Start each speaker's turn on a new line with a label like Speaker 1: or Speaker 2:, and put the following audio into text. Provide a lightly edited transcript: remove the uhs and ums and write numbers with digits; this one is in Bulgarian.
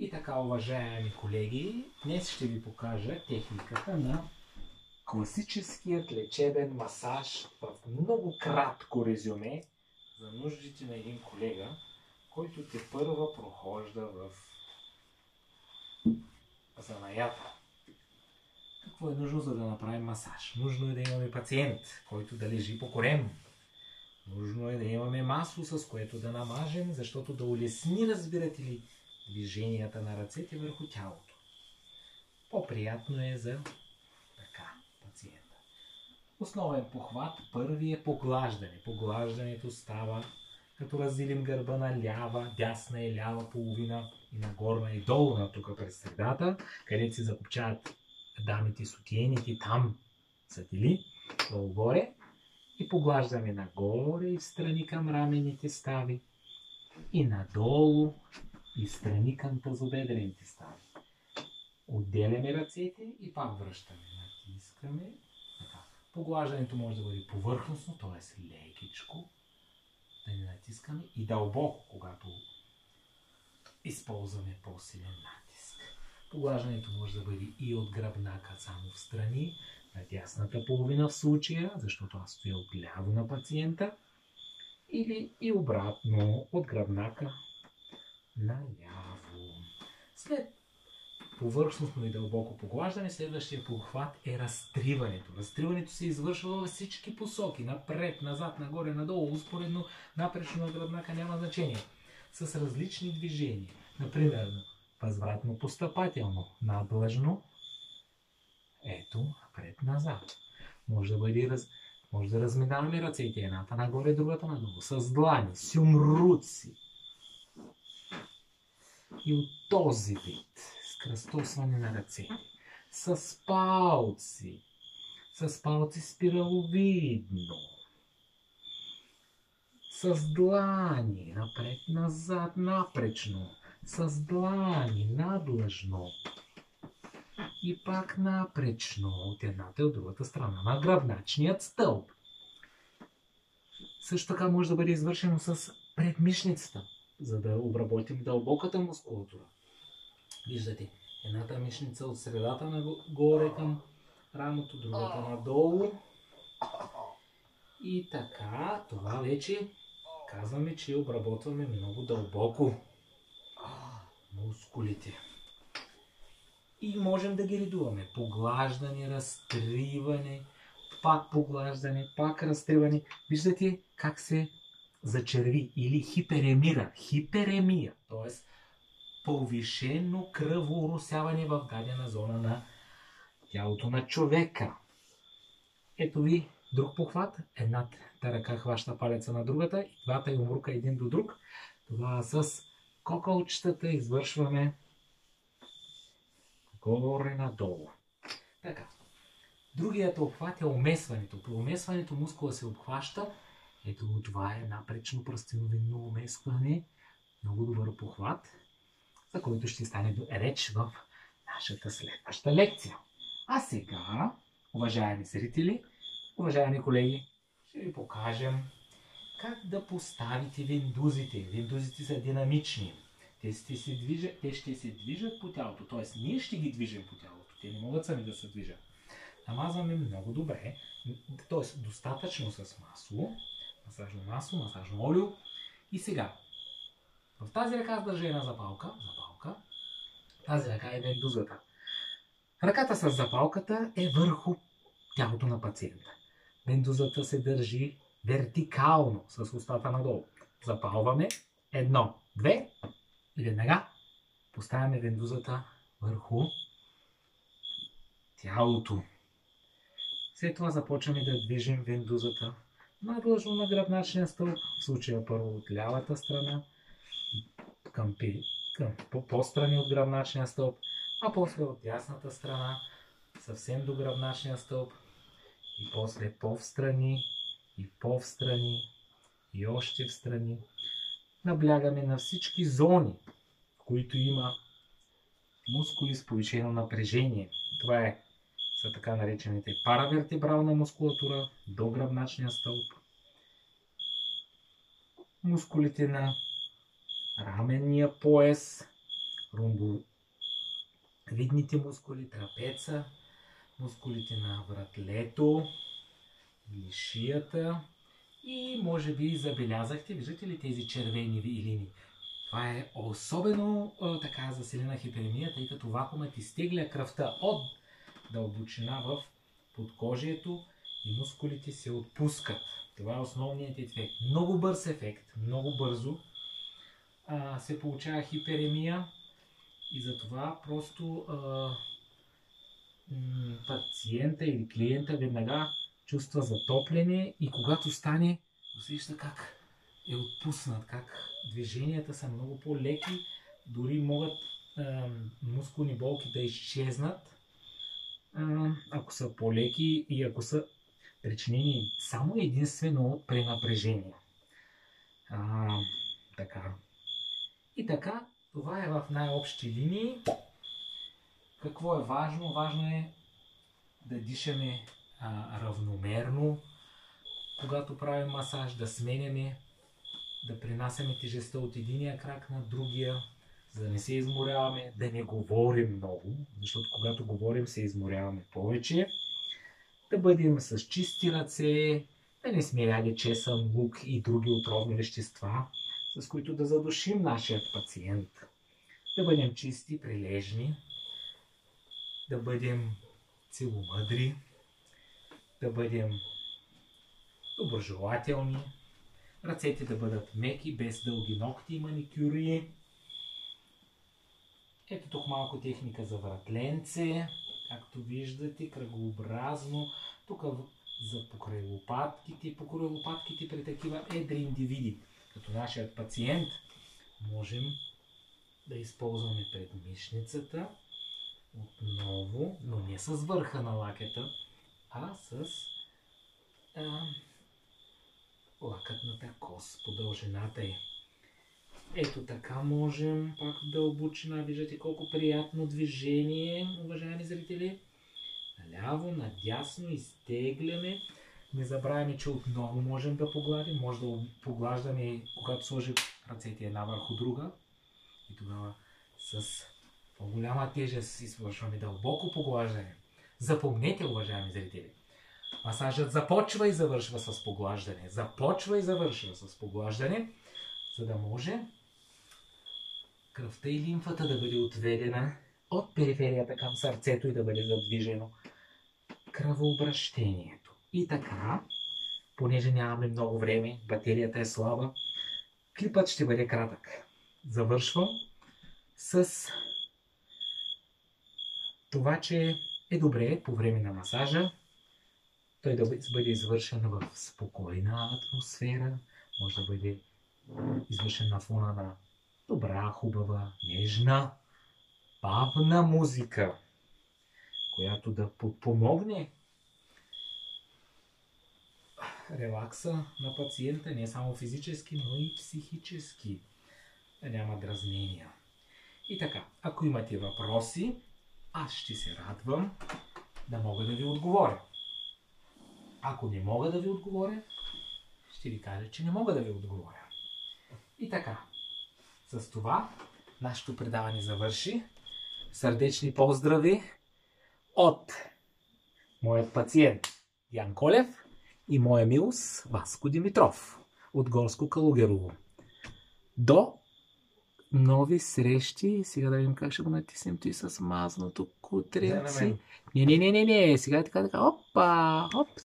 Speaker 1: И така, уважаеми колеги, днес ще ви покажа техниката на класическият лечебен масаж в много кратко резюме за нуждите на един колега, който тепърва прохожда в занаята. Какво е нужно, за да направим масаж? Нужно е да имаме пациент, който да лежи по корем. Нужно е да имаме масло, с което да намажем, защото да улесни, разбирате ли, движенията на ръцете върху тялото. По-приятно е за пациента. Основен похват, първи е поглаждане. Поглаждането става като разделим гърба на лява, дясна и лява половина и на горна и долна, тук през средата, където се закопчават дамите сутиените, там са тели, долу-горе. И поглаждаме нагоре и встрани към рамените стави и надолу и встрани към тазобедрените стави. Отделяме ръцете и пак връщаме. Натискаме. Така. Поглаждането може да бъде повърхностно, т.е. лекичко. Да не натискаме и дълбоко, когато използваме по-силен натиск. Поглаждането може да бъде и от гръбнака само встрани, на дясната половина в случая, защото аз стоя отляво на пациента, или и обратно от гръбнака наляво. След повърхностно и дълбоко поглаждане, следващия похват е разтриването. Разтриването се извършва във всички посоки. Напред, назад, нагоре, надолу, успоредно, напречно на гръбнака, няма значение. С различни движения. Например, възвратно постъпателно, надлъжно, ето, напред-назад. Може да разминаваме ръцете, едната нагоре, другата надолу, с длани, с юмруци. И от този вид, с кръстосване на ръце, с палци спираловидно, с длани, напред-назад, напречно, с длани, надлъжно. И пак напречно от едната и от другата страна на гръбначният стълб. Също така може да бъде извършено с предмишницата, за да обработим дълбоката мускулатура. Виждате, едната мишница от средата нагоре към рамото, другата надолу. И така, това вече казваме, че обработваме много дълбоко мускулите. И можем да ги редуваме. Поглаждане, разтриване, пак поглаждане, пак разтриване. Виждате как се зачерви или хиперемира. Хиперемия, т.е. повишено кръворосяване в дадена зона на тялото на човека. Ето ви друг похват. Едната ръка хваща палеца на другата и двата юмрука един до друг. Това с кокалчетата извършваме горе-надолу. Така. Другият обхват е омесването. При омесването мускула се обхваща. Ето това е напречно пръстеновидно омесване. Много добър похват, за който ще стане реч в нашата следваща лекция. А сега, уважаеми зрители, уважаеми колеги, ще ви покажем как да поставите виндузите. Виндузите са динамични. Те ще се движат по тялото, т.е. ние ще ги движим по тялото. Те не могат сами да се движат. Намазваме много добре, т.е. достатъчно с масло, масажно олио. И сега, в тази ръка аз държа една запалка, тази ръка е виндузата. Ръката с запалката е върху тялото на пациента. Виндузата се държи вертикално с устата надолу. Запалваме 1, 2 и веднага поставяме виндузата върху тялото. След това започваме да движим виндузата надлъжно на гръбначния стълб, в случая първо от лявата страна, към по-страни от гръбначния стълб, а после от дясната страна, съвсем до гръбначния стълб, и после по-встрани, и по-встрани, и още встрани. Наблягаме на всички зони, в които има мускули с повишено напрежение. Това са така наречените паравертебрална мускулатура до гръбначния стълб, мускулите на раменния пояс, ромбовидните мускули, трапеца, мускулите на вратлето или шията. И може би забелязахте, виждате ли тези червени линии? Това е особено така засилена хиперемия, тъй като вакуумът изтегля кръвта от дълбочина в подкожието и мускулите се отпускат. Това е основният ефект. Много бърз ефект, много бързо се получава хиперемия и затова просто пациента или клиента веднага чувства затопляне и когато стане, усеща как е отпуснат, как движенията са много по-леки, дори могат мускулни болки да изчезнат, ако са по-леки и ако са причинени само единствено от пренапрежение. Така. И така, това е в най-общи линии. Какво е важно? Важно е да дишаме равномерно, когато правим масаж, да сменяме, да пренасяме тежестта от единия крак на другия, за да не се изморяваме, да не говорим много, защото когато говорим се изморяваме повече, да бъдем с чисти ръце, да не сме яли чесън, лук и други отровни вещества, с които да задушим нашия пациент, да бъдем чисти, прилежни, да бъдем целомъдри, да бъдем доброжелателни, ръцете да бъдат меки, без дълги ногти и маникюри. Ето тук малко техника за вратленце, както виждате, кръгообразно. Тук за покрай лопатките при такива едри индивиди, като нашият пациент, можем да използваме предмишницата отново, но не с върха на лакета, а с лакътната кост по дължината й. Ето така можем, пак в дълбочина, виждате колко приятно движение, уважаеми зрители. Наляво, надясно, изтегляме. Не забравяме, че отново можем да погладим. Може да поглаждаме, когато сложим ръцете една върху друга. И тогава с по-голяма тежест извършваме дълбоко поглаждане. Запомнете, уважаеми зрители, масажът започва и завършва с поглаждане. Започва и завършва с поглаждане, за да може кръвта и лимфата да бъде отведена от периферията към сърцето и да бъде задвижено кръвообращението. И така, понеже нямаме много време, батерията е слаба, клипът ще бъде кратък. Завършвам с това, че е добре по време на масажа той да бъде извършен в спокойна атмосфера, може да бъде извършен на фона на добра, хубава, нежна, бавна музика, която да подпомогне релакса на пациента, не само физически, но и психически, да няма дразнения. И така, ако имате въпроси, аз ще се радвам да мога да ви отговоря. Ако не мога да ви отговоря, ще ви кажа, че не мога да ви отговоря. И така, с това нашето предаване завърши. Сърдечни поздрави от моят пациент Ян Колев и моя милост Васко Димитров от Горско Калугерово. До нови срещи. Сега да видим как ще го натиснем той с мазното кутренци. Не. Сега е така. Опа! Оп!